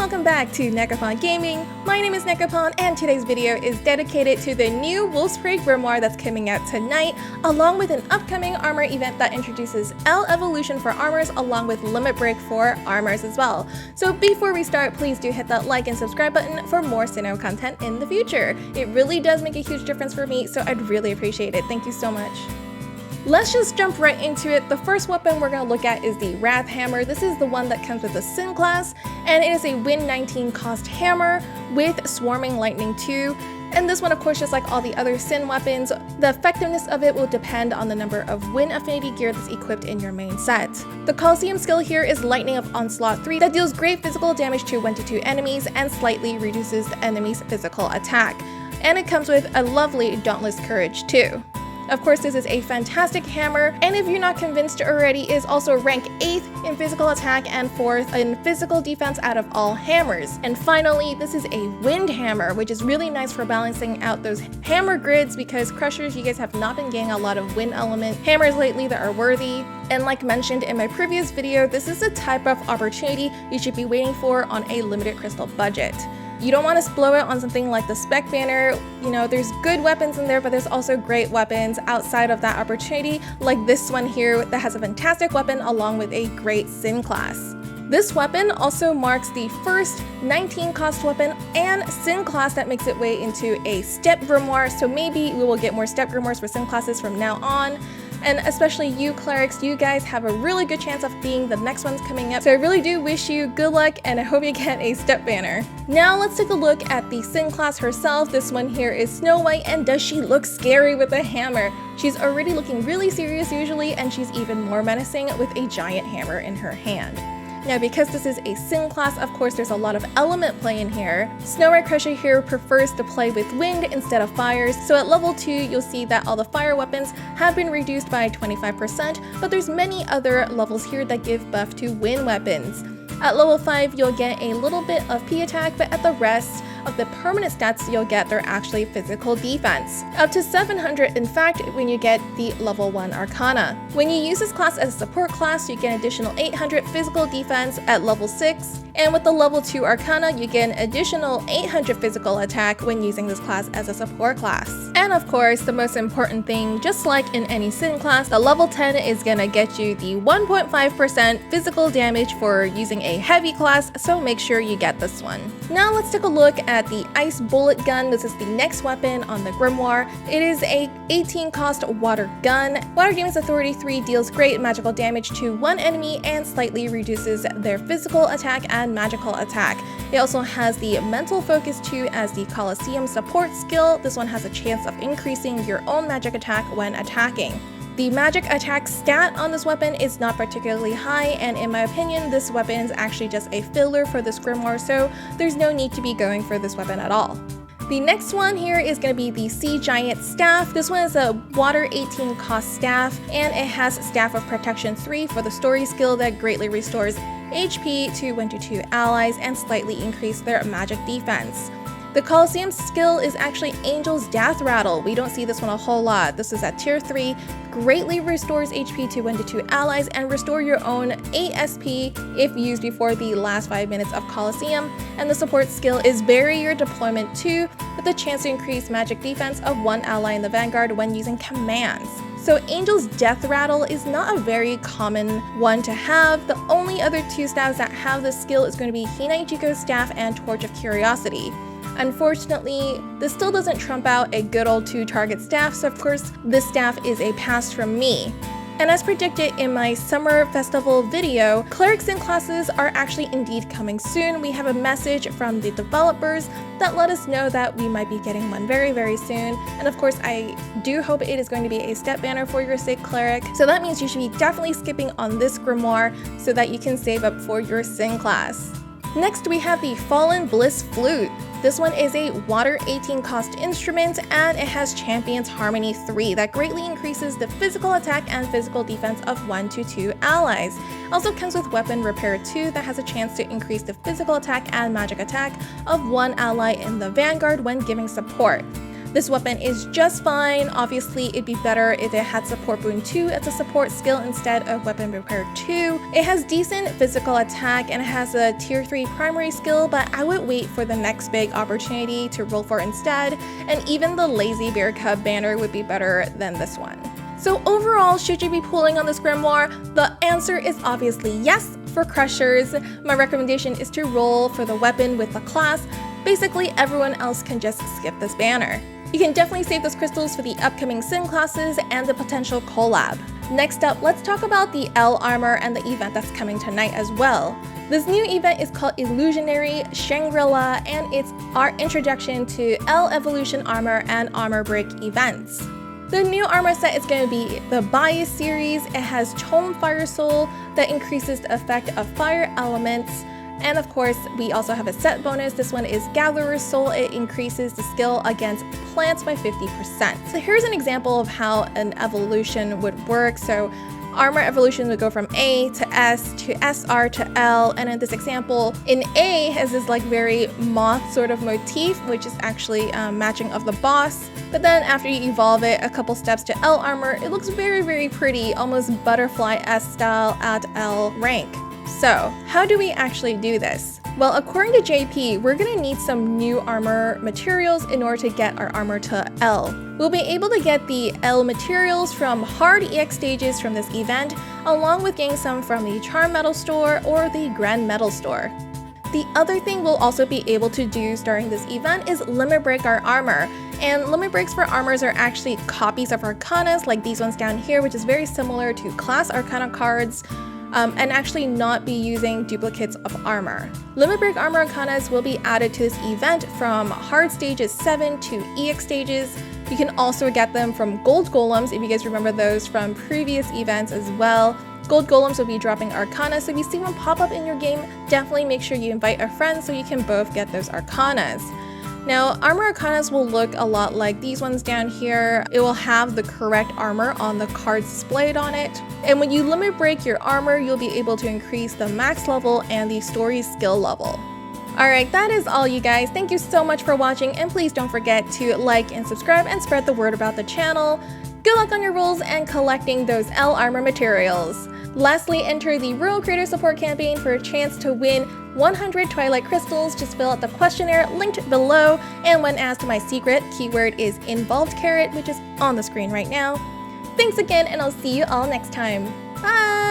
welcome back to Nekopon Gaming. My name is Nekopon and today's video is dedicated to the new Wolfspray Grimoire that's coming out tonight, along with an upcoming armor event that introduces L evolution for armors along with limit break for armors as well. So before we start, please do hit that like and subscribe button for more Sinnoh content in the future. It really does make a huge difference for me, so I'd really appreciate it. Thank you so much. Let's just jump right into it. The first weapon we're going to look at is the Wrath Hammer. This is the one that comes with the Sin class, and it is a Win 19 cost hammer with Swarming Lightning 2. And this one, of course, just like all the other Sin weapons, the effectiveness of it will depend on the number of Win affinity gear that's equipped in your main set. The Coliseum skill here is Lightning of Onslaught 3 that deals great physical damage to 1-2 enemies and slightly reduces the enemy's physical attack. And it comes with a lovely Dauntless Courage too. Of course, this is a fantastic hammer, and if you're not convinced already, is also rank 8th in physical attack and 4th in physical defense out of all hammers. And finally, this is a wind hammer, which is really nice for balancing out those hammer grids because Crushers, you guys have not been getting a lot of wind element hammers lately that are worthy. And like mentioned in my previous video, this is the type of opportunity you should be waiting for on a limited crystal budget. You don't want to blow it on something like the spec banner. You know, there's good weapons in there, but there's also great weapons outside of that opportunity, like this one here that has a fantastic weapon along with a great Sin class. This weapon also marks the first 19 cost weapon and Sin class that makes its way into a step grimoire, so maybe we will get more step grimoires for Sin classes from now on. And especially you clerics, you guys have a really good chance of being the next ones coming up. So I really do wish you good luck and I hope you get a step banner. Now let's take a look at the Sin class herself. This one here is Snow White, and does she look scary with a hammer? She's already looking really serious usually, and she's even more menacing with a giant hammer in her hand. Now, because this is a Sin class, of course, there's a lot of element play in here. Snow White Crusher here prefers to play with wind instead of fires, so at level 2, you'll see that all the fire weapons have been reduced by 25%, but there's many other levels here that give buff to wind weapons. At level 5, you'll get a little bit of P attack, but at the rest of the permanent stats you'll get, they're actually physical defense. Up to 700, in fact, when you get the level 1 Arcana. When you use this class as a support class, you get an additional 800 physical defense at level 6, and with the level 2 Arcana, you get an additional 800 physical attack when using this class as a support class. And of course, the most important thing, just like in any Sin class, the level 10 is gonna get you the 1.5% physical damage for using a heavy class, so make sure you get this one. Now let's take a look at the Ice Bullet Gun. This is the next weapon on the Grimoire. It is a 18 cost water gun. Water Game's Authority 3 deals great magical damage to one enemy and slightly reduces their physical attack and magical attack. It also has the Mental Focus 2 as the Coliseum support skill. This one has a chance of increasing your own magic attack when attacking. The magic attack stat on this weapon is not particularly high, and in my opinion, this weapon is actually just a filler for this Grimoire, so there's no need to be going for this weapon at all. The next one here is going to be the Sea Giant Staff. This one is a Water 18 cost staff, and it has Staff of Protection 3 for the story skill that greatly restores HP to 1-2 allies and slightly increase their magic defense. The Coliseum skill is actually Angel's Death Rattle. We don't see this one a whole lot. This is at tier 3, greatly restores HP to 1-2 allies and restore your own 8 SP if used before the last 5 minutes of Coliseum. And the support skill is Barrier Deployment 2 with a chance to increase magic defense of one ally in the Vanguard when using commands. So Angel's Death Rattle is not a very common one to have. The only other two staffs that have this skill is going to be Hina Ichiko's staff and Torch of Curiosity. Unfortunately, this still doesn't trump out a good old 2-target staff, so of course this staff is a pass from me. And as predicted in my summer festival video, clerics and classes are actually indeed coming soon. We have a message from the developers that let us know that we might be getting one very, very soon. And of course, I do hope it is going to be a step banner for your Sig cleric. So that means you should be definitely skipping on this Grimoire so that you can save up for your Sin class. Next, we have the Fallen Bliss Flute. This one is a Water 18 cost instrument, and it has Champion's Harmony 3 that greatly increases the physical attack and physical defense of 1-2 allies. Also comes with Weapon Repair 2 that has a chance to increase the physical attack and magic attack of one ally in the Vanguard when giving support. This weapon is just fine. Obviously, it'd be better if it had support boon 2 as a support skill instead of weapon repair 2. It has decent physical attack and it has a tier 3 primary skill, but I would wait for the next big opportunity to roll for instead, and even the Lazy Bear Cub banner would be better than this one. So overall, should you be pulling on this grimoire? The answer is obviously yes for crushers. My recommendation is to roll for the weapon with the class. Basically, everyone else can just skip this banner. You can definitely save those crystals for the upcoming Sin classes and the potential collab. Next up, let's talk about the L armor and the event that's coming tonight as well. This new event is called Illusionary, Shangri-La, and it's our introduction to L evolution armor and armor break events. The new armor set is going to be the Bias series. It has Tome Fire Soul that increases the effect of fire elements. And of course, we also have a set bonus. This one is Gatherer's Soul. It increases the skill against plants by 50%. So here's an example of how an evolution would work. So armor evolution would go from A to S to SR to L, and in this example, in A has this like very moth sort of motif, which is actually matching of the boss. But then after you evolve it a couple steps to L armor, it looks very, very pretty, almost butterfly S style at L rank. So how do we actually do this? Well, according to JP, we're gonna need some new armor materials in order to get our armor to L. We'll be able to get the L materials from hard EX stages from this event, along with getting some from the Charm Metal store or the Grand Metal store. The other thing we'll also be able to do during this event is limit break our armor. And limit breaks for armors are actually copies of Arcanas, like these ones down here, which is very similar to class Arcana cards. And actually not be using duplicates of armor. Limit break armor arcanas will be added to this event from hard stages 7 to EX stages. You can also get them from gold golems, if you guys remember those from previous events as well. Gold golems will be dropping arcanas, so if you see one pop up in your game, definitely make sure you invite a friend so you can both get those arcanas. Now, armor arcanas will look a lot like these ones down here. It will have the correct armor on the cards displayed on it. And when you limit break your armor, you'll be able to increase the max level and the story skill level. Alright, that is all you guys. Thank you so much for watching, and please don't forget to like and subscribe and spread the word about the channel. Good luck on your rolls and collecting those L armor materials. Lastly, enter the Rural Creator Support campaign for a chance to win 100 Twilight crystals. Just fill out the questionnaire linked below, and when asked, my secret keyword is INVOLVEDCARROT, which is on the screen right now. Thanks again, and I'll see you all next time. Bye!